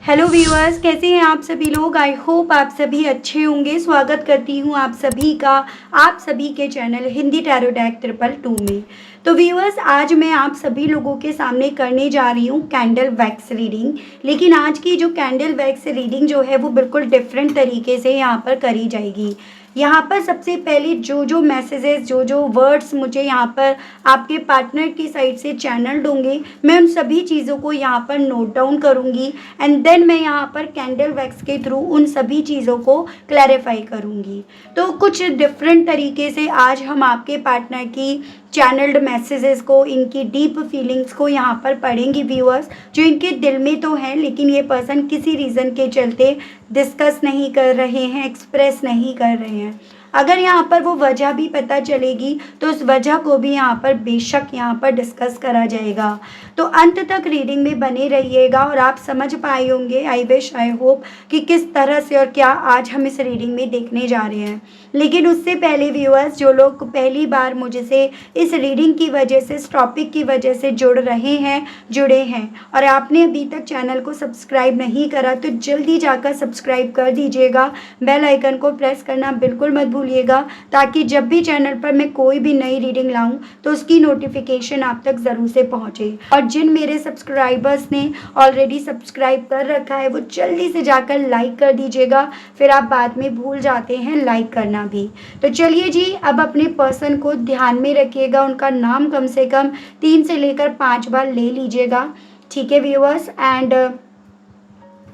Hello viewers, कैसे हैं आप सभी लोग। आई होप आप सभी अच्छे होंगे। स्वागत करती हूं आप सभी का आप सभी के चैनल हिंदी टैरो डेक 222 में। तो व्यूअर्स, आज मैं आप सभी लोगों के सामने करने जा रही हूं कैंडल वैक्स रीडिंग। लेकिन आज की जो कैंडल वैक्स रीडिंग जो है वो बिल्कुल डिफरेंट तरीके से यहाँ पर करी जाएगी। यहाँ पर सबसे पहले जो मैसेजेस जो वर्ड्स मुझे यहाँ पर आपके पार्टनर की साइड से चैनल्ड होंगे, मैं उन सभी चीज़ों को यहाँ पर नोट डाउन करूँगी एंड देन मैं यहाँ पर कैंडल वैक्स के थ्रू उन सभी चीज़ों को क्लैरिफाई करूँगी। तो कुछ डिफरेंट तरीके से आज हम आपके पार्टनर की चैनल्ड मैसेजेस को, इनकी डीप फीलिंग्स को यहाँ पर पढ़ेंगे व्यूअर्स, जो इनके दिल में तो है लेकिन ये पर्सन किसी रीज़न के चलते डिस्कस नहीं कर रहे हैं, एक्सप्रेस नहीं कर रहे हैं। अगर यहाँ पर वो वजह भी पता चलेगी तो उस वजह को भी यहाँ पर बेशक यहाँ पर डिस्कस करा जाएगा। तो अंत तक रीडिंग में बने रहिएगा और आप समझ पाए होंगे, आई विश आई होप, कि किस तरह से और क्या आज हम इस रीडिंग में देखने जा रहे हैं। लेकिन उससे पहले व्यूअर्स, जो लोग पहली बार मुझसे इस रीडिंग की वजह से, इस टॉपिक की वजह से जुड़े हैं और आपने अभी तक चैनल को सब्सक्राइब नहीं करा तो जल्दी जाकर सब्सक्राइब कर दीजिएगा। बेल आइकन को प्रेस करना बिल्कुल मत भूलिएगा ताकि जब भी चैनल पर मैं कोई भी नई रीडिंग लाऊं तो उसकी नोटिफिकेशन आप तक ज़रूर से पहुंचे। और जिन मेरे सब्सक्राइबर्स ने ऑलरेडी सब्सक्राइब कर रखा है वो जल्दी से जाकर लाइक कर दीजिएगा, फिर आप बाद में भूल जाते हैं लाइक करना भी। तो चलिए जी, अब अपने पर्सन को ध्यान में रखिएगा, उनका नाम कम से कम 3 से लेकर 5 बार ले लीजिएगा, ठीक है व्यूअर्स। एंड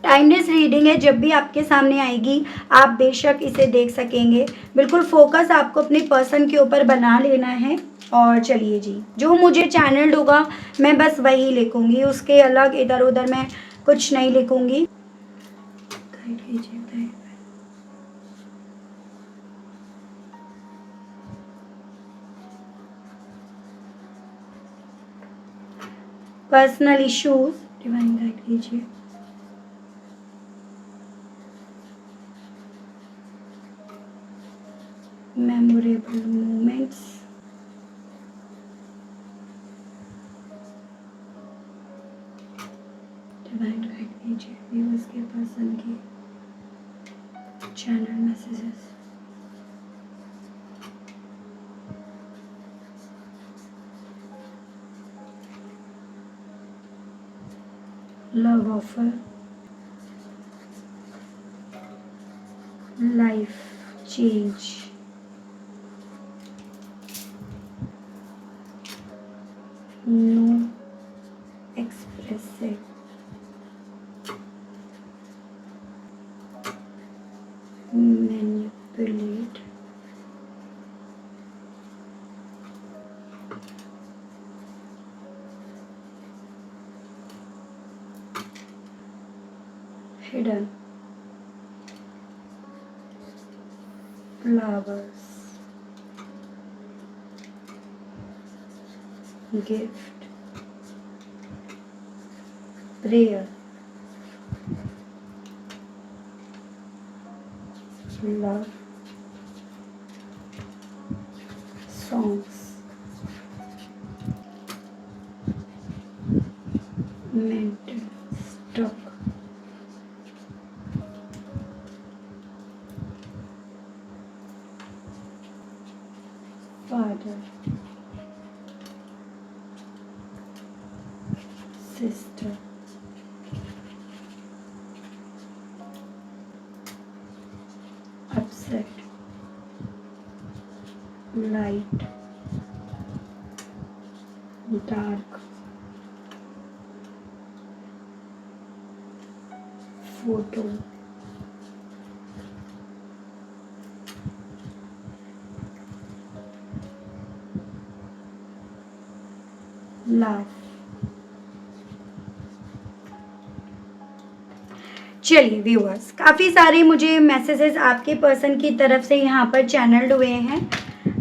टाइमलेस रीडिंग है, जब भी आपके सामने आएगी आप बेशक इसे देख सकेंगे। बिल्कुल फोकस आपको अपने पर्सन के ऊपर बना लेना है। और चलिए जी, जो मुझे चैनल्ड होगा मैं बस वही लिखूंगी, उसके अलग इधर उधर मैं कुछ नहीं लिखूंगी। पर्सनल इश्यूज डिवाइन गाइड कीजिए। मेमोरेबल मोमेंट्स, डिवाइन गाइड कीजिए व्यूअर्स के पर्सन की channel messages. Love offer, life change, no expressive, manipulate, hidden, flowers, gift, prayer, love, songs, mental stock, father, sister, upset, light, dark, photo, laugh। चलिए viewers, काफ़ी सारे मुझे messages आपके person की तरफ से यहाँ पर चैनल्ड हुए हैं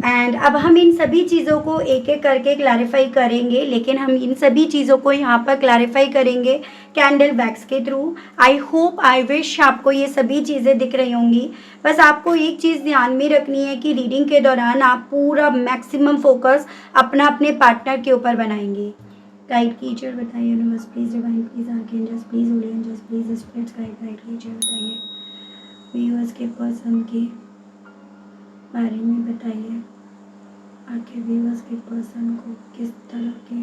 एंड अब हम इन सभी चीज़ों को एक एक करके क्लैरिफाई करेंगे। लेकिन हम इन सभी चीज़ों को यहाँ पर क्लैरिफाई करेंगे कैंडल वैक्स के through. I hope, I wish आपको ये सभी चीज़ें दिख रही होंगी। बस आपको एक चीज़ ध्यान में रखनी है कि रीडिंग के दौरान आप पूरा मैक्सिमम फोकस अपने पार्टनर के ऊपर बनाएंगे। गाइड कीजिए और बताइए universe please, divine please, archangels please, holy angels please, spirits guide कीजिए, बताइए व्यूअर्स के पर्सन के बारे में बताइए। आखिर व्यूअर्स के पर्सन को किस तरह के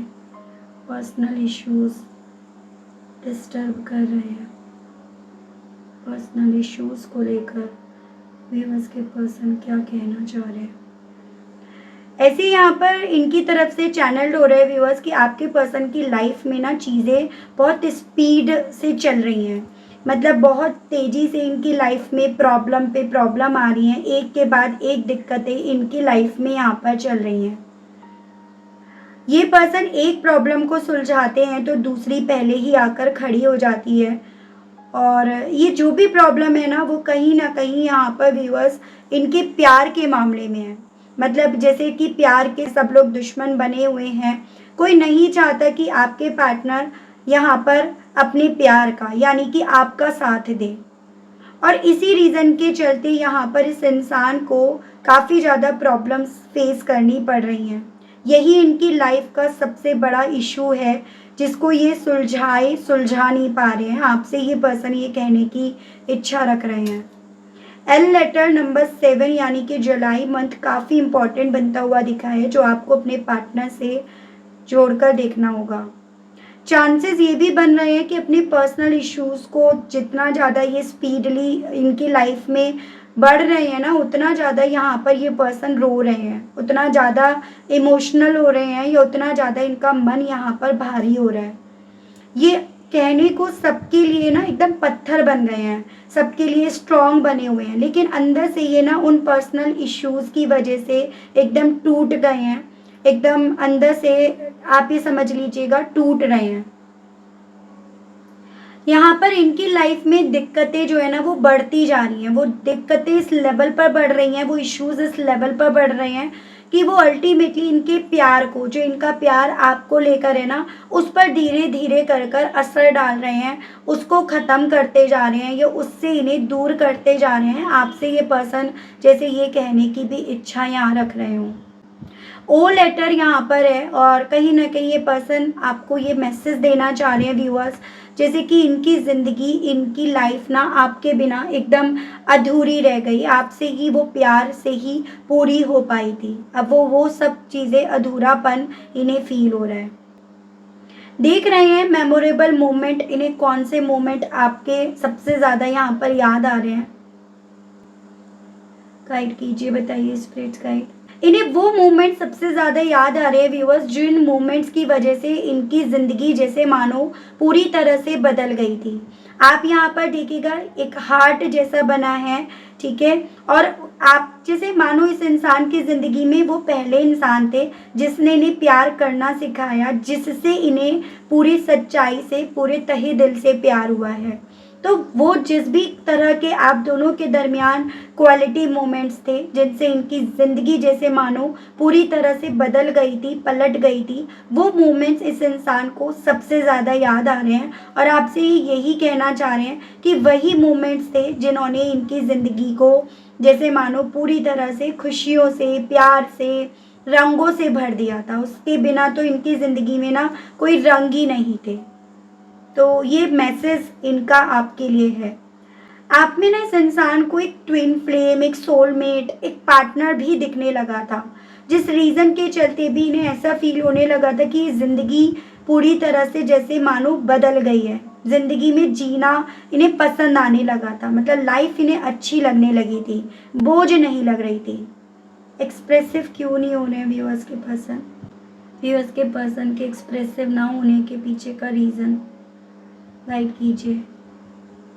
पर्सनल इश्यूज डिस्टर्ब कर रहे हैं, पर्सनल इश्यूज को लेकर व्यूअर्स के पर्सन क्या कहना चाह रहे हैं। ऐसे यहाँ पर इनकी तरफ से चैनल्ड हो रहे हैं व्यूअर्स कि आपके पर्सन की लाइफ में ना चीज़ें बहुत स्पीड से चल रही हैं, मतलब बहुत तेज़ी से इनकी लाइफ में प्रॉब्लम पे प्रॉब्लम आ रही हैं, एक के बाद एक दिक्कतें इनकी लाइफ में यहाँ पर चल रही हैं। ये पर्सन एक प्रॉब्लम को सुलझाते हैं तो दूसरी पहले ही आकर खड़ी हो जाती है, और ये जो भी प्रॉब्लम है ना वो कहीं ना कहीं यहाँ पर व्यूअर्स इनके प्यार के मामले में है। मतलब जैसे कि प्यार के सब लोग दुश्मन बने हुए हैं, कोई नहीं चाहता कि आपके पार्टनर यहाँ पर अपने प्यार का यानी कि आपका साथ दे, और इसी रीज़न के चलते यहाँ पर इस इंसान को काफ़ी ज़्यादा प्रॉब्लम्स फेस करनी पड़ रही हैं। यही इनकी लाइफ का सबसे बड़ा इशू है जिसको ये सुलझा नहीं पा रहे हैं। आपसे ये पर्सन ये कहने की इच्छा रख रहे हैं। एल लेटर नंबर 7 यानी कि जुलाई मंथ काफ़ी इम्पॉर्टेंट बनता हुआ दिखा है, जो आपको अपने पार्टनर से जोड़कर देखना होगा। चांसेस ये भी बन रहे हैं कि अपने पर्सनल इश्यूज़ को जितना ज़्यादा ये स्पीडली इनकी लाइफ में बढ़ रहे हैं ना, उतना ज़्यादा यहाँ पर ये पर्सन रो रहे हैं, उतना ज़्यादा इमोशनल हो रहे हैं, या उतना ज़्यादा इनका मन यहाँ पर भारी हो रहा है। ये कहने को सबके लिए ना एकदम पत्थर बन गए हैं, सबके लिए स्ट्रॉन्ग बने हुए हैं, लेकिन अंदर से ये ना उन पर्सनल इश्यूज़ की वजह से एकदम टूट गए हैं, एकदम अंदर से आप ये समझ लीजिएगा टूट रहे हैं। यहाँ पर इनकी लाइफ में दिक्कतें जो है ना वो बढ़ती जा रही हैं, वो दिक्कतें इस लेवल पर बढ़ रही हैं, वो इश्यूज इस लेवल पर बढ़ रहे हैं कि वो अल्टीमेटली इनके प्यार को, जो इनका प्यार आपको लेकर है ना, उस पर धीरे धीरे कर कर असर डाल रहे हैं, उसको ख़त्म करते जा रहे हैं, या उससे इन्हें दूर करते जा रहे हैं। आपसे ये पर्सन जैसे ये कहने की भी इच्छा यहाँ रख रहे हों। ओ लेटर यहाँ पर है, और कहीं ना कहीं ये पर्सन आपको ये मैसेज देना चाह रहे हैं व्यूअर्स, जैसे कि इनकी ज़िंदगी, इनकी लाइफ ना आपके बिना एकदम अधूरी रह गई, आपसे ही वो प्यार से ही पूरी हो पाई थी, अब वो सब चीज़ें अधूरापन इन्हें फील हो रहा है। देख रहे हैं मेमोरेबल मोमेंट, इन्हें कौन से मोमेंट आपके सबसे ज़्यादा यहाँ पर याद आ रहे हैं, गाइड कीजिए, बताइए स्पिरिट्स गाइड। इन्हें वो मोमेंट सबसे ज़्यादा याद आ रहे हैं व्यूअर्स, जिन मोमेंट्स की वजह से इनकी ज़िंदगी जैसे मानो पूरी तरह से बदल गई थी। आप यहाँ पर देखिएगा एक हार्ट जैसा बना है, ठीक है, और आप जैसे मानो इस इंसान की ज़िंदगी में वो पहले इंसान थे जिसने इन्हें प्यार करना सिखाया, जिससे इन्हें पूरी सच्चाई से, पूरे तहे दिल से प्यार हुआ है। तो वो जिस भी तरह के आप दोनों के दरमियान क्वालिटी मोमेंट्स थे जिनसे इनकी ज़िंदगी जैसे मानो पूरी तरह से बदल गई थी, पलट गई थी, वो मोमेंट्स इस इंसान को सबसे ज़्यादा याद आ रहे हैं, और आपसे यही कहना चाह रहे हैं कि वही मोमेंट्स थे जिन्होंने इनकी ज़िंदगी को जैसे मानो पूरी तरह से खुशियों से, प्यार से, रंगों से भर दिया था। उसके बिना तो इनकी ज़िंदगी में ना कोई रंग ही नहीं थे। तो ये मैसेज इनका आपके लिए है। आप में ना इस इंसान को एक ट्विन फ्लेम, एक सोलमेट, एक पार्टनर भी दिखने लगा था, जिस रीज़न के चलते भी इन्हें ऐसा फील होने लगा था कि ज़िंदगी पूरी तरह से जैसे मानो बदल गई है, ज़िंदगी में जीना इन्हें पसंद आने लगा था, मतलब लाइफ इन्हें अच्छी लगने लगी थी, बोझ नहीं लग रही थी। एक्सप्रेसिव क्यों नहीं हो रहे हैं व्यूअर्स के पर्सन? व्यूअर्स के पर्सन के एक्सप्रेसिव ना होने के पीछे का रीज़न गाइड कीजिए।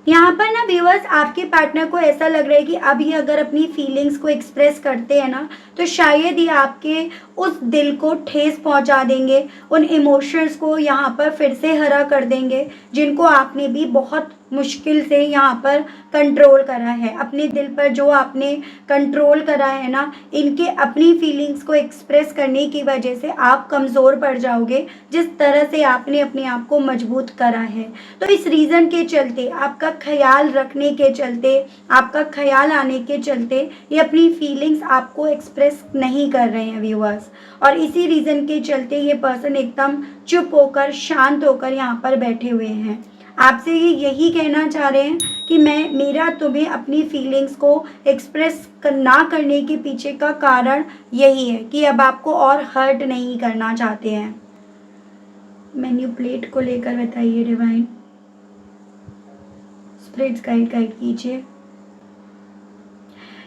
यहाँ पर ना व्यूअर्स आपके पार्टनर को ऐसा लग रहा है कि अब ये अगर अपनी फीलिंग्स को एक्सप्रेस करते हैं ना, तो शायद ये आपके उस दिल को ठेस पहुँचा देंगे, उन इमोशंस को यहाँ पर फिर से हरा कर देंगे जिनको आपने भी बहुत मुश्किल से यहाँ पर कंट्रोल करा है, अपने दिल पर जो आपने कंट्रोल करा है ना, इनके अपनी फीलिंग्स को एक्सप्रेस करने की वजह से आप कमज़ोर पड़ जाओगे, जिस तरह से आपने अपने आप को मजबूत करा है। तो इस रीज़न के चलते, आपका ख्याल रखने के चलते, आपका ख्याल आने के चलते ये अपनी फीलिंग्स आपको एक्सप्रेस नहीं कर रहे हैं व्यूअर्स। और इसी रीज़न के चलते ये पर्सन एकदम चुप होकर, शांत होकर यहाँ पर बैठे हुए हैं। आपसे ये यही कहना चाह रहे हैं कि मेरा तुम्हें अपनी फीलिंग्स को एक्सप्रेस ना करने के पीछे का कारण यही है कि अब आपको और हर्ट नहीं करना चाहते हैं। मैन्युपुलेट को लेकर बताइए डिवाइन, स्पिरिट्स गाइड कीजिए।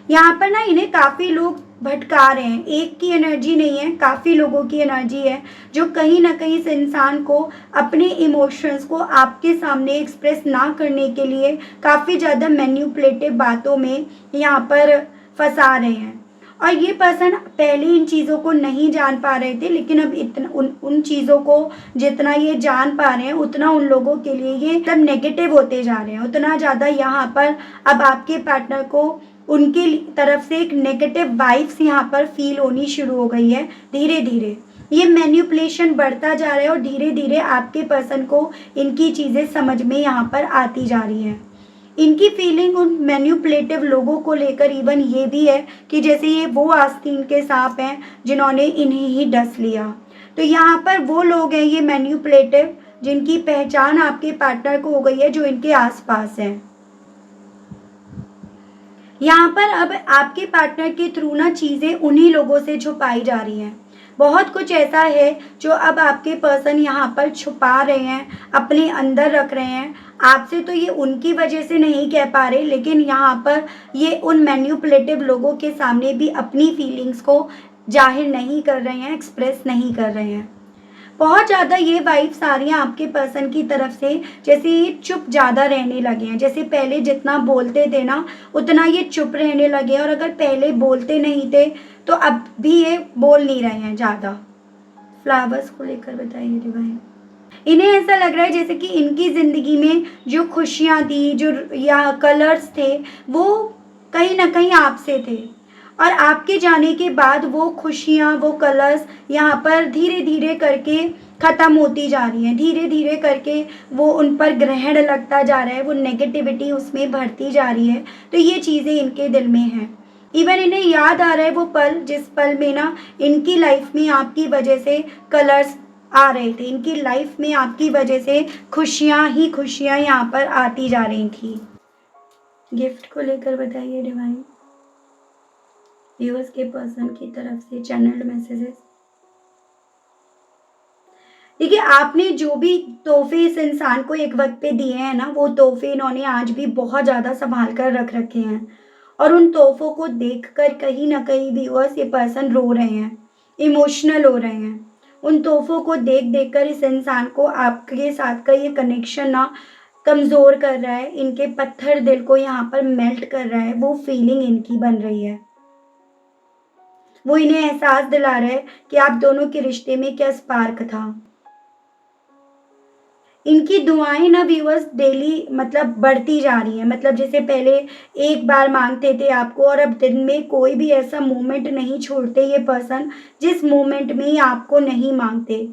यहाँ पर ना इन्हें काफ़ी लोग भटका रहे हैं, एक की एनर्जी नहीं है, काफ़ी लोगों की एनर्जी है जो कहीं ना कहीं इस इंसान को अपने इमोशंस को आपके सामने एक्सप्रेस ना करने के लिए काफ़ी ज़्यादा मैन्युपुलेटिव बातों में यहाँ पर फंसा रहे हैं। और ये पर्सन पहले इन चीज़ों को नहीं जान पा रहे थे, लेकिन अब इतना उन चीज़ों को जितना ये जान पा रहे हैं उतना उन लोगों के लिए ये सब नेगेटिव होते जा रहे हैं, उतना ज़्यादा यहाँ पर अब आपके पार्टनर को उनकी तरफ से एक नेगेटिव वाइब्स यहाँ पर फील होनी शुरू हो गई है। धीरे धीरे ये मैन्युपुलेशन बढ़ता जा रहा है और धीरे धीरे आपके पर्सन को इनकी चीज़ें समझ में यहाँ पर आती जा रही हैं। इनकी फीलिंग उन मैन्युपुलेटिव लोगों को लेकर इवन ये भी है कि जैसे ये वो आस्तीन के सांप हैं जिन्होंने इन्हें ही डस लिया। तो यहाँ पर वो लोग हैं ये मैन्युपुलेटिव जिनकी पहचान आपके पार्टनर को हो गई है, जो इनके आसपास हैं। यहाँ पर अब आपके पार्टनर के थ्रू ना चीज़ें उन्हीं लोगों से छुपाई जा रही हैं। बहुत कुछ ऐसा है जो अब आपके पर्सन यहाँ पर छुपा रहे हैं, अपने अंदर रख रहे हैं। आपसे तो ये उनकी वजह से नहीं कह पा रहे, लेकिन यहाँ पर ये उन मैन्युपुलेटिव लोगों के सामने भी अपनी फीलिंग्स को जाहिर नहीं कर रहे हैं, एक्सप्रेस नहीं कर रहे हैं। बहुत ज़्यादा ये वाइब्स आ रही हैं आपके पर्सन की तरफ से, जैसे ये चुप ज़्यादा रहने लगे हैं। जैसे पहले जितना बोलते थे ना उतना ये चुप रहने लगे हैं, और अगर पहले बोलते नहीं थे तो अब भी ये बोल नहीं रहे हैं ज़्यादा। फ्लावर्स को लेकर बताइए डिवाइन। इन्हें ऐसा लग रहा है जैसे कि इनकी ज़िंदगी में जो खुशियाँ थी, जो या कलर्स थे, वो कहीं ना कहीं आपसे थे, और आपके जाने के बाद वो खुशियाँ, वो कलर्स यहाँ पर धीरे धीरे करके ख़त्म होती जा रही हैं। धीरे धीरे करके वो उन पर ग्रहण लगता जा रहा है, वो नेगेटिविटी उसमें बढ़ती जा रही है। तो ये चीज़ें इनके दिल में हैं। इवन इन्हें याद आ रहा है वो पल, जिस पल में ना इनकी लाइफ में आपकी वजह से कलर्स आ रहे थे, इनकी लाइफ में आपकी वजह से खुशियाँ ही खुशियाँ यहाँ पर आती जा रही थी। गिफ्ट को लेकर बताइए डिवाइन, व्यूअर्स के पर्सन की तरफ से चैनल्ड मैसेजेस। देखिए, आपने जो भी तोहफे इस इंसान को एक वक्त पे दिए हैं ना, वो तोहफे इन्होंने आज भी बहुत ज़्यादा संभाल कर रख रखे हैं, और उन तोहफों को देखकर कहीं ना कहीं व्यूअर्स ये पर्सन रो रहे हैं, इमोशनल हो रहे हैं। उन तोहफों को देख देख कर इस इंसान को आपके साथ का ये कनेक्शन ना कमज़ोर कर रहा है, इनके पत्थर दिल को यहाँ पर मेल्ट कर रहा है। वो फीलिंग इनकी बन रही है, वो इन्हें एहसास दिला रहा है कि आप दोनों के रिश्ते में क्या स्पार्क था। इनकी दुआएं ना व्यूअर्स डेली मतलब बढ़ती जा रही हैं। मतलब जैसे पहले एक बार मांगते थे आपको, और अब दिन में कोई भी ऐसा मोमेंट नहीं छोड़ते ये पर्सन जिस मोमेंट में आपको नहीं मांगते।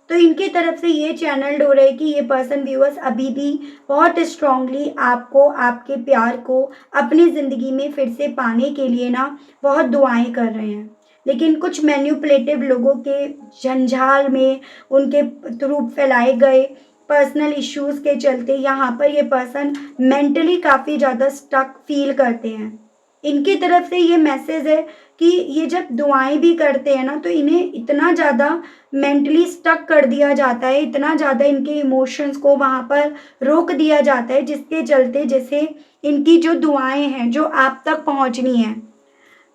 तो इनकी तरफ से ये चैनल्ड हो रहा है कि ये पर्सन व्यूअर्स अभी भी बहुत स्ट्रांगली आपको, आपके प्यार को अपनी ज़िंदगी में फिर से पाने के लिए ना बहुत दुआएं कर रहे हैं। लेकिन कुछ मैन्युपुलेटिव लोगों के जंजाल में, उनके थ्रू फैलाए गए पर्सनल इश्यूज़ के चलते यहाँ पर ये पर्सन मेंटली काफ़ी ज़्यादा स्टक फील करते हैं। इनकी तरफ से ये मैसेज है कि ये जब दुआएं भी करते हैं ना, तो इन्हें इतना ज़्यादा मेंटली स्टक कर दिया जाता है, इतना ज़्यादा इनके इमोशंस को वहाँ पर रोक दिया जाता है, जिसके चलते जैसे इनकी जो दुआएं हैं जो आप तक पहुँचनी हैं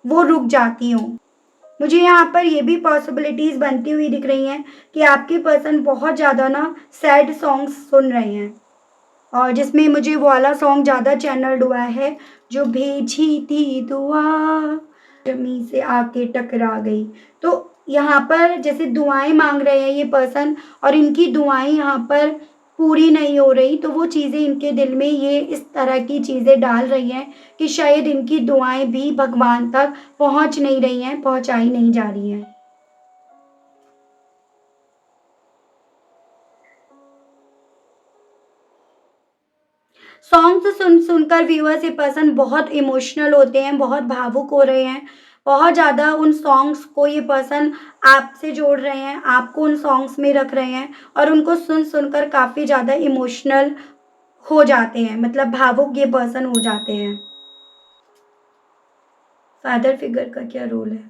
वो रुक जाती हों। मुझे यहाँ पर ये भी पॉसिबिलिटीज़ बनती हुई दिख रही हैं कि आपके पर्सन बहुत ज़्यादा ना सैड सॉन्ग्स सुन रहे हैं, और जिसमें मुझे वो वाला सॉन्ग ज़्यादा चैनल्ड हुआ है, जो भेजी थी दुआ जमी से आके टकरा गई। तो यहाँ पर जैसे दुआएं मांग रहे हैं ये पर्सन, और इनकी दुआएं यहाँ पर पूरी नहीं हो रही, तो वो चीज़ें इनके दिल में ये इस तरह की चीज़ें डाल रही हैं कि शायद इनकी दुआएं भी भगवान तक पहुंच नहीं रही हैं, पहुंचाई नहीं जा रही हैं। सॉन्ग्स सुन सुनकर व्यूअर्स, ये पर्सन बहुत इमोशनल होते हैं, बहुत भावुक हो रहे हैं, बहुत ज़्यादा उन सॉन्ग्स को ये पर्सन आपसे जोड़ रहे हैं, आपको उन सॉन्ग्स में रख रहे हैं और उनको सुन सुनकर काफ़ी ज़्यादा इमोशनल हो जाते हैं, मतलब भावुक ये पर्सन हो जाते हैं। फादर फिगर का क्या रोल है?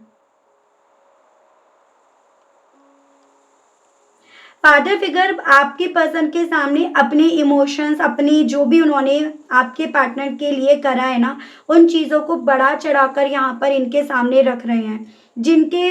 फादर फिगर आपके पर्सन के सामने अपने इमोशंस, अपनी जो भी उन्होंने आपके पार्टनर के लिए करा है ना, उन चीज़ों को बढ़ा चढ़ाकर यहाँ पर इनके सामने रख रहे हैं। जिनके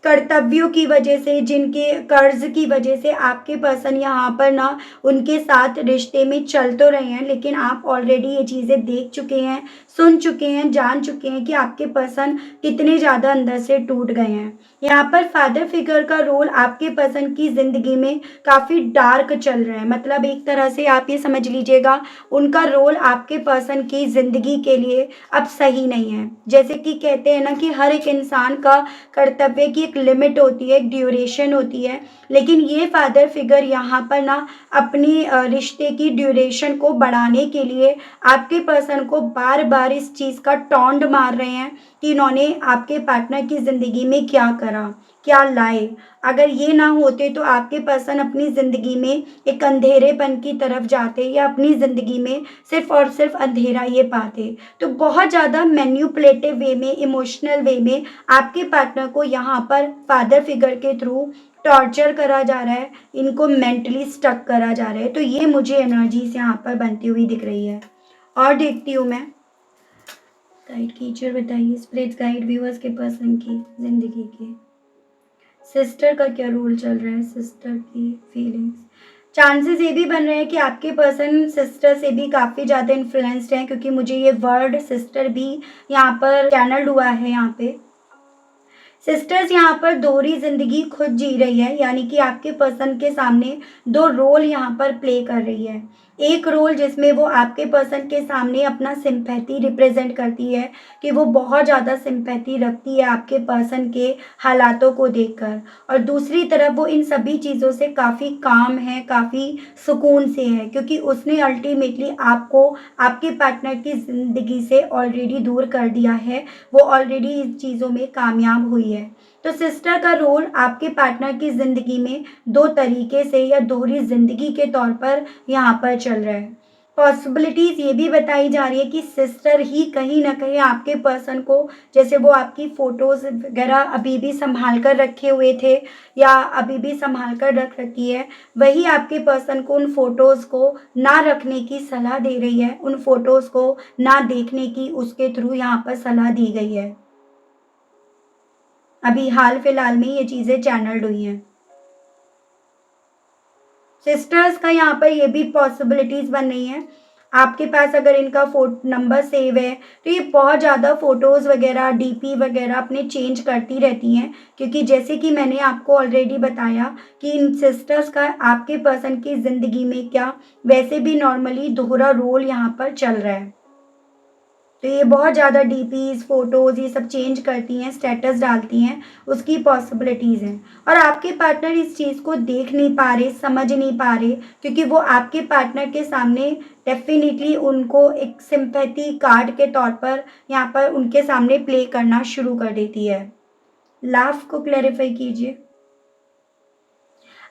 कर्तव्यों की वजह से, जिनके कर्ज की वजह से आपके पर्सन यहाँ पर ना उनके साथ रिश्ते में चल तो रहे हैं, लेकिन आप ऑलरेडी ये चीज़ें देख चुके हैं, सुन चुके हैं, जान चुके हैं कि आपके पर्सन कितने ज़्यादा अंदर से टूट गए हैं। यहाँ पर फादर फिगर का रोल आपके पर्सन की ज़िंदगी में काफ़ी डार्क चल रहा है, मतलब एक तरह से आप ये समझ लीजिएगा, उनका रोल आपके पर्सन की ज़िंदगी के लिए अब सही नहीं है। जैसे कि कहते हैं ना कि हर एक इंसान का कर्तव्य की एक लिमिट होती है, एक ड्यूरेशन होती है, लेकिन ये फादर फिगर यहाँ पर ना अपनी रिश्ते की ड्यूरेशन को बढ़ाने के लिए आपके पर्सन को बार बार इस चीज़ का टॉन्ट मार रहे हैं कि इन्होंने आपके पार्टनर की ज़िंदगी में क्या करा, क्या लाए। अगर ये ना होते तो आपके पर्सन अपनी ज़िंदगी में एक अंधेरेपन की तरफ जाते या अपनी ज़िंदगी में सिर्फ और सिर्फ अंधेरा ये पाते। तो बहुत ज़्यादा मैन्युपुलेटिव वे में, इमोशनल वे में आपके पार्टनर को यहाँ पर फादर फिगर के थ्रू टॉर्चर करा जा रहा है, इनको मेंटली स्टक करा जा रहा है। तो ये मुझे एनर्जीज यहाँ पर बनती हुई दिख रही है। और देखती हूँ मैं, गाइड कीजिए, बताइए स्पिरिट गाइड व्यूअर्स के पर्सन की ज़िंदगी की सिस्टर का क्या रोल चल रहा है, सिस्टर की फीलिंग्स। चांसेस ये भी बन रहे हैं कि आपके पर्सन सिस्टर से भी काफ़ी ज़्यादा इन्फ्लुएंस्ड हैं, क्योंकि मुझे ये वर्ड सिस्टर भी यहाँ पर चैनल्ड हुआ है। यहाँ पे सिस्टर्स यहाँ पर दोहरी जिंदगी खुद जी रही है, यानी कि आपके पर्सन के सामने दो रोल यहाँ पर प्ले कर रही है। एक रोल जिसमें वो आपके पर्सन के सामने अपना सिंपैथी रिप्रेजेंट करती है कि वो बहुत ज़्यादा सिंपैथी रखती है आपके पर्सन के हालातों को देखकर, और दूसरी तरफ वो इन सभी चीज़ों से काफ़ी काम है, काफ़ी सुकून से है, क्योंकि उसने अल्टीमेटली आपको आपके पार्टनर की ज़िंदगी से ऑलरेडी दूर कर दिया है, वो ऑलरेडी इस चीज़ों में कामयाब हुई है। तो सिस्टर का रोल आपके पार्टनर की ज़िंदगी में दो तरीके से या दोहरी ज़िंदगी के तौर पर यहाँ पर चल रहा है। पॉसिबिलिटीज़ ये भी बताई जा रही है कि सिस्टर ही कहीं न कहीं आपके पर्सन को, जैसे वो आपकी फ़ोटोज़ वगैरह अभी भी सँभाल कर रखे हुए थे या अभी भी सँभाल कर रख रखी है, वही आपके पर्सन को उन फ़ोटोज़ को ना रखने की सलाह दे रही है, उन फ़ोटोज़ को ना देखने की उसके थ्रू यहाँ पर सलाह दी गई है। अभी हाल फिलहाल में ये चीज़ें चैनल्ड हुई हैं। सिस्टर्स का यहाँ पर ये भी पॉसिबिलिटीज़ बन रही हैं। आपके पास अगर इनका नंबर सेव है, तो ये बहुत ज़्यादा फ़ोटोज़ वगैरह, डीपी वगैरह अपने चेंज करती रहती हैं, क्योंकि जैसे कि मैंने आपको ऑलरेडी बताया कि इन सिस्टर्स का आपके पर्सन की ज़िंदगी में क्या, वैसे भी नॉर्मली दोहरा रोल यहाँ पर चल रहा है। तो ये बहुत ज़्यादा डीपीज़, फ़ोटोज़ ये सब चेंज करती हैं, स्टेटस डालती हैं, उसकी पॉसिबिलिटीज़ हैं। और आपके पार्टनर इस चीज़ को देख नहीं पा रहे, समझ नहीं पा रहे, क्योंकि वो आपके पार्टनर के सामने डेफ़िनिटली उनको एक सिम्पैथी कार्ड के तौर पर यहाँ पर उनके सामने प्ले करना शुरू कर देती है। लाफ को क्लैरिफ़ाई कीजिए।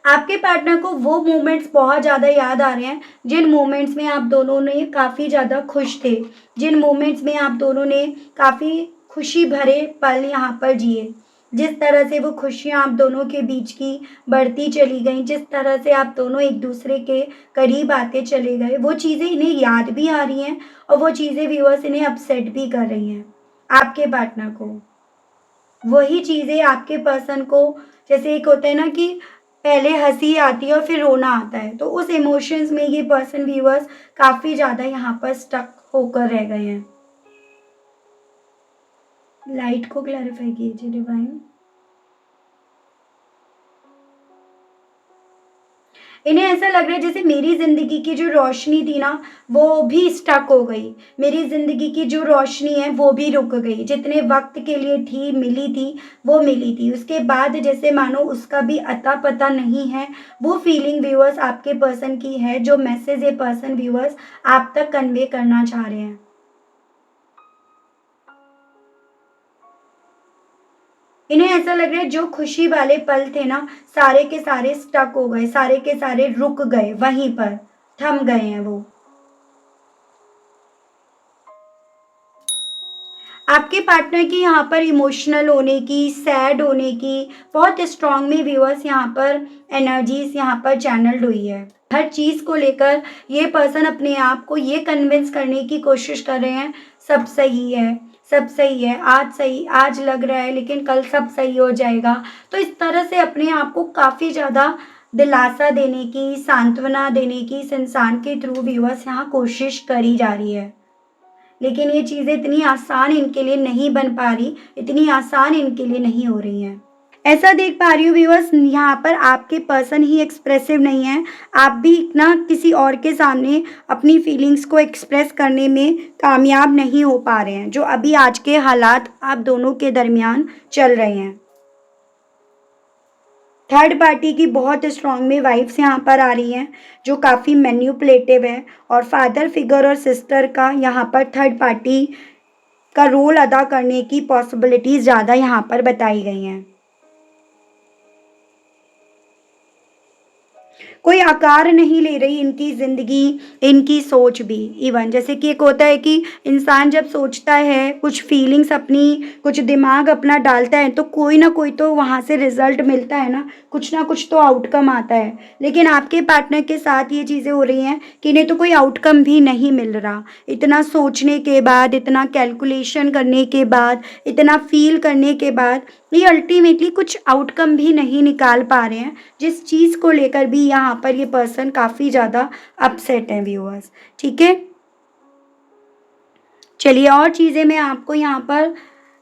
आपके पार्टनर को वो मोमेंट्स बहुत ज़्यादा याद आ रहे हैं, जिन मोमेंट्स में आप दोनों ने काफ़ी ज़्यादा खुश थे, जिन मोमेंट्स में आप दोनों ने काफ़ी खुशी भरे पल यहाँ पर जिए। जिस तरह से वो खुशियाँ आप दोनों के बीच की बढ़ती चली गईं, जिस तरह से आप दोनों एक दूसरे के करीब आते चले गए, वो चीज़ें इन्हें याद भी आ रही हैं और वो चीज़ें व्यूअर्स इन्हें अपसेट भी कर रही हैं, आपके पार्टनर को। वही चीज़ें आपके पर्सन को, जैसे एक होता है ना कि पहले हँसी आती है और फिर रोना आता है, तो उस इमोशंस में ये पर्सन व्यूअर्स काफ़ी ज़्यादा यहाँ पर स्टक होकर रह गए हैं। लाइट को क्लैरिफाई कीजिए डिवाइन। इन्हें ऐसा लग रहा है जैसे मेरी ज़िंदगी की जो रोशनी थी ना, वो भी स्टक हो गई। मेरी ज़िंदगी की जो रोशनी है वो भी रुक गई। जितने वक्त के लिए थी, मिली थी, वो मिली थी, उसके बाद जैसे मानो उसका भी अता पता नहीं है। वो फीलिंग व्यूअर्स आपके पर्सन की है, जो मैसेज ये पर्सन व्यूअर्स आप तक कन्वे करना चाह रहे हैं। इन्हें ऐसा लग रहा है जो खुशी वाले पल थे ना, सारे के सारे स्टक हो गए, सारे के सारे रुक गए, वहीं पर थम गए हैं वो। आपके पार्टनर की यहाँ पर इमोशनल होने की, सैड होने की बहुत स्ट्रांग में व्यूअर्स यहाँ पर एनर्जीज यहाँ पर चैनल्ड हुई है। हर चीज़ को लेकर ये पर्सन अपने आप को ये कन्विंस करने की कोशिश कर रहे हैं, सब सही है, सब सही है, आज लग रहा है लेकिन कल सब सही हो जाएगा। तो इस तरह से अपने आप को काफ़ी ज़्यादा दिलासा देने की, सांत्वना देने की इस इंसान के थ्रू व्यूअर्स यहाँ कोशिश करी जा रही है। लेकिन ये चीज़ें इतनी आसान इनके लिए नहीं बन पा रही, इतनी आसान इनके लिए नहीं हो रही हैं। ऐसा देख पा रही हूँ व्यूअर्स, यहाँ पर आपके पर्सन ही एक्सप्रेसिव नहीं है। आप भी ना किसी और के सामने अपनी फीलिंग्स को एक्सप्रेस करने में कामयाब नहीं हो पा रहे हैं, जो अभी आज के हालात आप दोनों के दरमियान चल रहे हैं। थर्ड पार्टी की बहुत स्ट्रॉन्ग में वाइब्स यहाँ पर आ रही हैं, जो काफ़ी मैन्युपुलेटिव है, और फादर फिगर और सिस्टर का यहाँ पर थर्ड पार्टी का रोल अदा करने की पॉसिबिलिटीज़ ज़्यादा यहाँ पर बताई गई हैं। कोई आकार नहीं ले रही इनकी ज़िंदगी, इनकी सोच भी। इवन जैसे कि एक होता है कि इंसान जब सोचता है, कुछ फीलिंग्स अपनी, कुछ दिमाग अपना डालता है, तो कोई ना कोई तो वहाँ से रिजल्ट मिलता है ना कुछ तो आउटकम आता है। लेकिन आपके पार्टनर के साथ ये चीज़ें हो रही हैं कि इन्हें तो कोई आउटकम भी नहीं मिल रहा। इतना सोचने के बाद, इतना कैलकुलेशन करने के बाद, इतना फील करने के बाद ये अल्टीमेटली कुछ आउटकम भी नहीं निकाल पा रहे हैं, जिस चीज़ को लेकर भी यहाँ पर ये पर्सन काफ़ी ज़्यादा अपसेट है व्यूअर्स। ठीक है, चलिए और चीज़ें मैं आपको यहाँ पर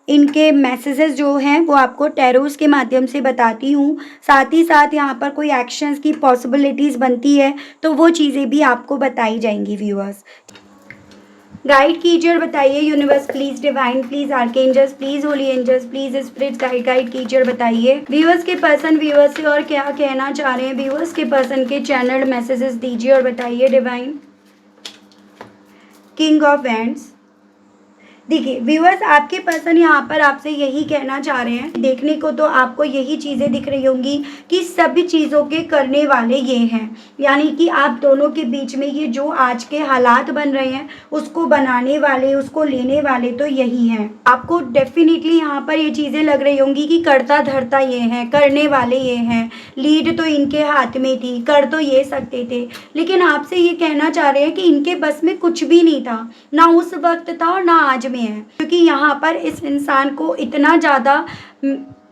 इनके मैसेजेस जो हैं वो आपको टैरोस के माध्यम से बताती हूँ। साथ ही साथ यहाँ पर कोई एक्शंस की पॉसिबिलिटीज़ बनती है तो वो चीज़ें भी आपको बताई जाएंगी व्यूअर्स। गाइड कीजिए और बताइए universe please, divine please, archangels please, holy angels please, spirit guide कीजिए और बताइए व्यूअर्स के पर्सन व्यूअर्स से और क्या कहना चाह रहे हैं। व्यूअर्स के पर्सन के चैनल मैसेजेस दीजिए और बताइए डिवाइन। King of wands. देखिए व्यूअर्स, आपके पर्सन यहाँ पर आपसे यही कहना चाह रहे हैं, देखने को तो आपको यही चीज़ें दिख रही होंगी कि सभी चीज़ों के करने वाले ये हैं, यानी कि आप दोनों के बीच में ये जो आज के हालात बन रहे हैं उसको बनाने वाले, उसको लेने वाले तो यही हैं। आपको डेफिनेटली यहाँ पर ये चीज़ें लग रही होंगी कि करता धरता ये हैं, करने वाले ये हैं, लीड तो इनके हाथ में थी, कर तो ये सकते थे, लेकिन आपसे ये कहना चाह रहे हैं कि इनके बस में कुछ भी नहीं था, ना उस वक्त था और ना आज में है। क्योंकि यहाँ पर इस इंसान को इतना ज़्यादा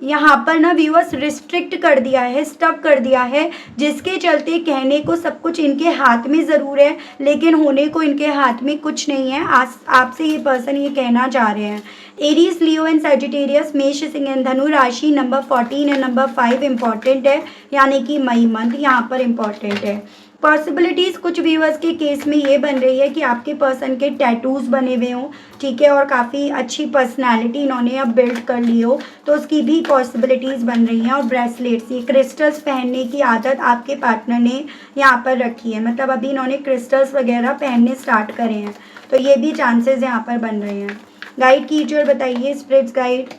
यहाँ पर ना व्यूअर्स रिस्ट्रिक्ट कर दिया है, स्टक कर दिया है, जिसके चलते कहने को सब कुछ इनके हाथ में ज़रूर है लेकिन होने को इनके हाथ में कुछ नहीं है। आपसे ये पर्सन ये कहना चाह रहे हैं। एरीज, लियो एंड सैजिटेरियस, मेष, सिंह एंड धनु राशि, नंबर 14 एंड नंबर 5 इम्पॉर्टेंट है, यानी कि मई मंथ यहाँ पर इम्पॉर्टेंट है। पॉसिबिलिटीज़ कुछ व्यूअर्स के केस में ये बन रही है कि आपके पर्सन के टैटूज़ बने हुए हों, ठीक है, और काफ़ी अच्छी पर्सनालिटी इन्होंने अब बिल्ड कर ली हो, तो उसकी भी पॉसिबिलिटीज़ बन रही हैं। और ब्रेसलेट्स, ये क्रिस्टल्स पहनने की आदत आपके पार्टनर ने यहाँ पर रखी है, मतलब अभी इन्होंने क्रिस्टल्स वगैरह पहनने स्टार्ट करे हैं, तो ये भी चांसेस यहाँ पर बन रहे हैं। गाइड कीजिए और बताइए स्पिरिट्स गाइड।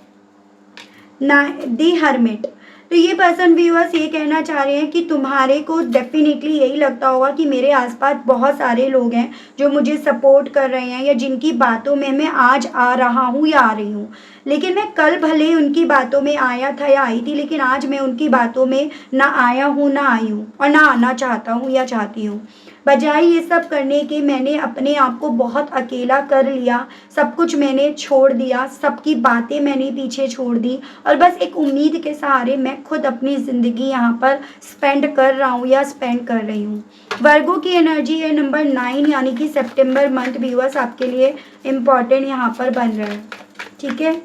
ना दी हर्मिट। तो ये पर्सन व्यूअर्स ये कहना चाह रहे हैं कि तुम्हारे को डेफिनेटली यही लगता होगा कि मेरे आसपास बहुत सारे लोग हैं जो मुझे सपोर्ट कर रहे हैं, या जिनकी बातों में मैं आज आ रहा हूँ या आ रही हूँ, लेकिन मैं कल भले उनकी बातों में आया था या आई थी, लेकिन आज मैं उनकी बातों में ना आया हूँ ना आई हूँ और ना आना चाहता हूँ या चाहती हूँ। बजाय ये सब करने के मैंने अपने आप को बहुत अकेला कर लिया, सब कुछ मैंने छोड़ दिया, सबकी बातें मैंने पीछे छोड़ दी और बस एक उम्मीद के सहारे मैं खुद अपनी ज़िंदगी यहाँ पर स्पेंड कर रहा हूँ या स्पेंड कर रही हूँ। वर्गो की एनर्जी है नंबर 9, यानी कि सितंबर मंथ व्यूअर्स आपके लिए इम्पॉर्टेंट यहाँ पर बन रहा है। ठीक है,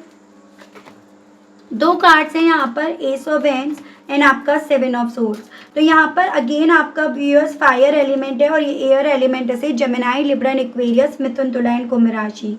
2 कार्ड्स हैं यहाँ पर, एस ऑफ वैंड्स, एंड आपका 7 ऑफ सोर्स। तो यहाँ पर अगेन आपका व्यूअर्स फायर एलिमेंट है और ये एयर एलिमेंट से जेमिनाई, लिब्रन, एक्वेरियस, मिथुन, तुला एंड कुंभ राशि।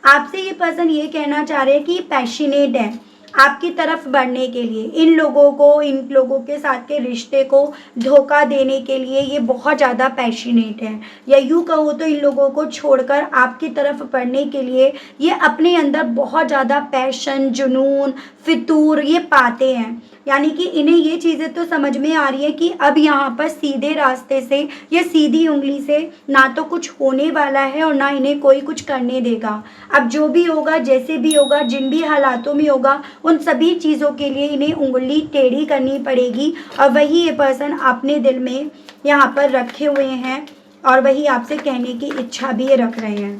आपसे ये पर्सन ये कहना चाह रहे हैं कि पैशनेट है आपकी तरफ बढ़ने के लिए, इन लोगों के साथ के रिश्ते को धोखा देने के लिए ये बहुत ज़्यादा पैशनेट है, या यूँ कहूँ तो इन लोगों को छोड़कर आपकी तरफ बढ़ने के लिए ये अपने अंदर बहुत ज़्यादा पैशन, जुनून, फितूर ये पाते हैं। यानी कि इन्हें ये चीज़ें तो समझ में आ रही है कि अब यहाँ पर सीधे रास्ते से या सीधी उंगली से ना तो कुछ होने वाला है और ना इन्हें कोई कुछ करने देगा। अब जो भी होगा, जैसे भी होगा, जिन भी हालातों में होगा, उन सभी चीज़ों के लिए इन्हें उंगली टेढ़ी करनी पड़ेगी और वही ये पर्सन अपने दिल में यहाँ पर रखे हुए हैं और वही आपसे कहने की इच्छा भी ये रख रहे हैं।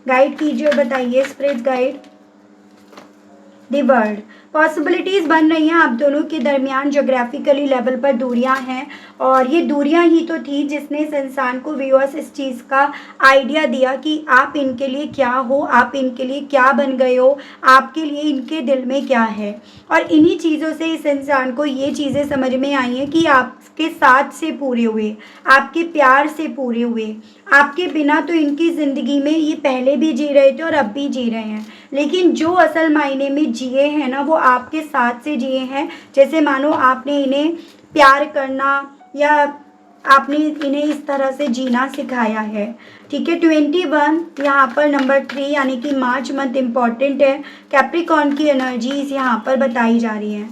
गाइड कीजिए और बताइए spirit guide. The world possibilities बन रही हैं आप दोनों के दरमियान, जोग्राफिकली लेवल पर दूरियां हैं और ये दूरियां ही तो थी जिसने इस इंसान को व्यूअर्स इस चीज़ का आइडिया दिया कि आप इनके लिए क्या हो, आप इनके लिए क्या बन गए हो, आपके लिए इनके दिल में क्या है। और इन्हीं चीज़ों से इस इंसान को ये चीज़ें समझ में आई हैं कि आपके साथ से पूरे हुए, आपके प्यार से पूरे हुए, आपके बिना तो इनकी ज़िंदगी में ये पहले भी जी रहे थे और अब भी जी रहे हैं, लेकिन जो असल मायने में जिए हैं ना वो आपके साथ से जिए हैं। जैसे मानो आपने इन्हें प्यार करना या आपने इन्हें इस तरह से जीना सिखाया है। ठीक है, 21 यहाँ पर नंबर 3 यानी कि मार्च मंथ इम्पॉर्टेंट है। कैप्रिकॉर्न की एनर्जीज यहाँ पर बताई जा रही हैं।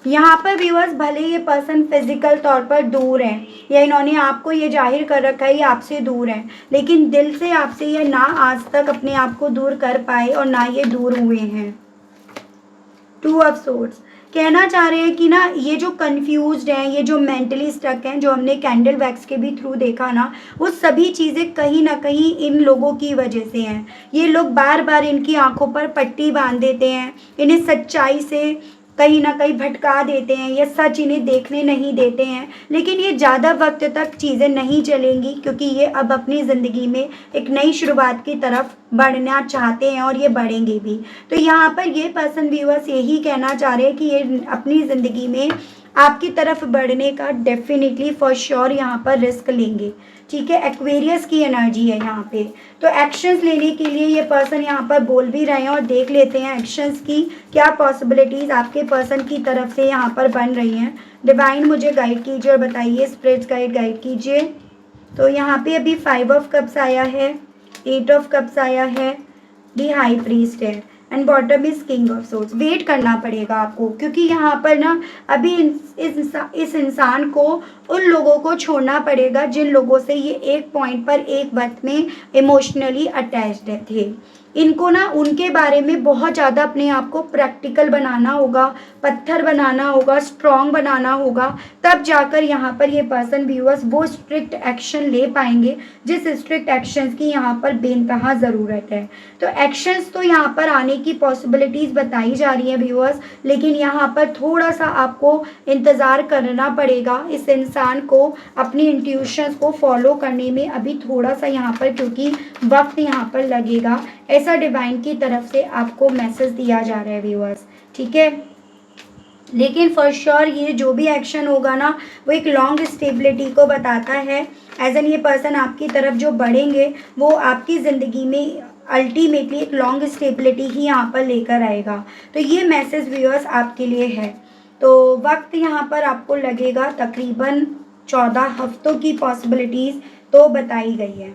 यहाँ पर व्यूअर्स भले ये पर्सन फिजिकल तौर पर दूर है या इन्होंने आपको ये जाहिर कर रखा है ये आपसे दूर है, लेकिन दिल से आपसे ये ना आज तक अपने आप को दूर कर पाए और ना ये दूर हुए हैं। 2 ऑफ सोर्ड्स कहना चाह रहे हैं कि ना ये जो कंफ्यूज्ड हैं, ये जो मेंटली स्टक हैं, जो हमने कैंडल वैक्स के भी थ्रू देखा ना, वो सभी चीज़ें कहीं ना कहीं इन लोगों की वजह से हैं। ये लोग बार बार इनकी आंखों पर पट्टी बांध देते हैं, इन्हें सच्चाई से कहीं ना कहीं भटका देते हैं या सच इन्हें देखने नहीं देते हैं, लेकिन ये ज़्यादा वक्त तक चीज़ें नहीं चलेंगी क्योंकि ये अब अपनी ज़िंदगी में एक नई शुरुआत की तरफ बढ़ना चाहते हैं और ये बढ़ेंगे भी। तो यहाँ पर ये पर्सन व्यूअर्स यही कहना चाह रहे हैं कि ये अपनी ज़िंदगी में आपकी तरफ बढ़ने का डेफिनेटली फॉर श्योर यहाँ पर रिस्क लेंगे। ठीक है, एक्वेरियस की एनर्जी है यहाँ पे, तो एक्शंस लेने के लिए ये पर्सन यहाँ पर बोल भी रहे हैं और देख लेते हैं एक्शंस की क्या पॉसिबिलिटीज़ आपके पर्सन की तरफ से यहाँ पर बन रही हैं। डिवाइन मुझे गाइड कीजिए और बताइए, स्पिरिट्स गाइड कीजिए। तो यहाँ पे अभी 5 ऑफ कप्स आया है, 8 ऑफ कप्स आया है, दी हाई प्रीस्ट है and bottom is king of swords. Wait करना पड़ेगा आपको क्योंकि यहाँ पर ना अभी इस इंसान को उन लोगों को छोड़ना पड़ेगा जिन लोगों से ये एक पॉइंट पर एक वक्त में इमोशनली अटैच्ड थे। इनको ना उनके बारे में बहुत ज़्यादा अपने आप को प्रैक्टिकल बनाना होगा, पत्थर बनाना होगा, स्ट्रॉन्ग बनाना होगा, तब जाकर यहाँ पर ये पर्सन व्यूअर्स वो स्ट्रिक्ट एक्शन ले पाएंगे जिस स्ट्रिक्ट एक्शंस की यहाँ पर बेनतहा ज़रूरत है। तो एक्शंस तो यहाँ पर आने की पॉसिबिलिटीज़ बताई जा रही है व्यूअर्स, लेकिन यहाँ पर थोड़ा सा आपको इंतज़ार करना पड़ेगा इस इंसान को अपनी इंट्यूशंस को फॉलो करने में अभी थोड़ा सा यहाँ पर, क्योंकि वक्त यहाँ पर लगेगा, ऐसा डिवाइन की तरफ से आपको मैसेज दिया जा रहा है व्यूअर्स। ठीक है, लेकिन फॉर श्योर ये जो भी एक्शन होगा ना वो एक लॉन्ग स्टेबिलिटी को बताता है। एज एन ये पर्सन आपकी तरफ जो बढ़ेंगे वो आपकी ज़िंदगी में अल्टीमेटली एक लॉन्ग स्टेबिलिटी ही यहाँ पर लेकर आएगा। तो ये मैसेज व्यूअर्स आपके लिए है। तो वक्त यहाँ पर आपको लगेगा तकरीबन 14 हफ्तों की पॉसिबिलिटीज़ तो बताई गई है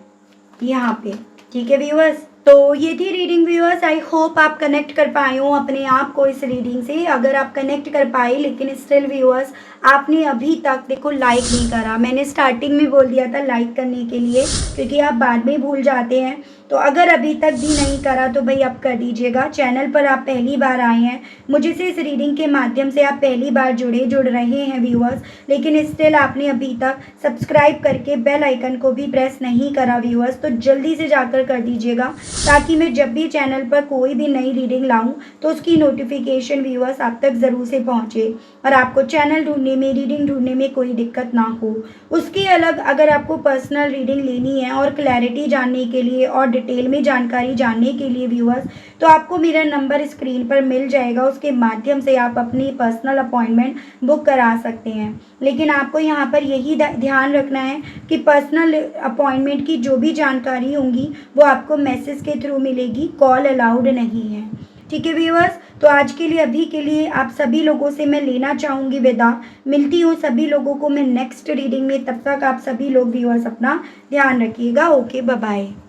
यहाँ पे। ठीक है व्यूअर्स, तो ये थी रीडिंग व्यूअर्स। आई होप आप कनेक्ट कर पाए हो अपने आप को इस रीडिंग से। अगर आप कनेक्ट कर पाए लेकिन स्टिल व्यूअर्स आपने अभी तक देखो लाइक नहीं करा, मैंने स्टार्टिंग में बोल दिया था लाइक करने के लिए क्योंकि आप बाद में भूल जाते हैं, तो अगर अभी तक भी नहीं करा तो भाई आप कर दीजिएगा। चैनल पर आप पहली बार आए हैं, मुझे से इस रीडिंग के माध्यम से आप पहली बार जुड़ रहे हैं व्यूअर्स, लेकिन स्टिल आपने अभी तक सब्सक्राइब करके बेल आइकन को भी प्रेस नहीं करा व्यूअर्स, तो जल्दी से जाकर कर दीजिएगा ताकि मैं जब भी चैनल पर कोई भी नई रीडिंग लाऊं तो उसकी नोटिफिकेशन व्यूअर्स आप तक ज़रूर से पहुंचे और आपको चैनल ढूंढने में, रीडिंग ढूंढने में कोई दिक्कत ना हो। उसके अलग अगर आपको पर्सनल रीडिंग लेनी है और क्लैरिटी जानने के लिए और डिटेल में जानकारी जानने के लिए व्यूअर्स, तो आपको मेरा नंबर स्क्रीन पर मिल जाएगा, उसके माध्यम से आप अपनी पर्सनल अपॉइंटमेंट बुक करा सकते हैं। लेकिन आपको यहाँ पर यही ध्यान रखना है कि पर्सनल अपॉइंटमेंट की जो भी जानकारी होंगी वो आपको मैसेज के थ्रू मिलेगी, कॉल अलाउड नहीं है। ठीक है व्यूअर्स, तो आज के लिए अभी के लिए आप सभी लोगों से मैं लेना चाहूँगी विदा। मिलती हूँ सभी लोगों को मैं नेक्स्ट रीडिंग में, तब तक आप सभी लोग व्यूअर्स अपना ध्यान रखिएगा। Okay, bye bye.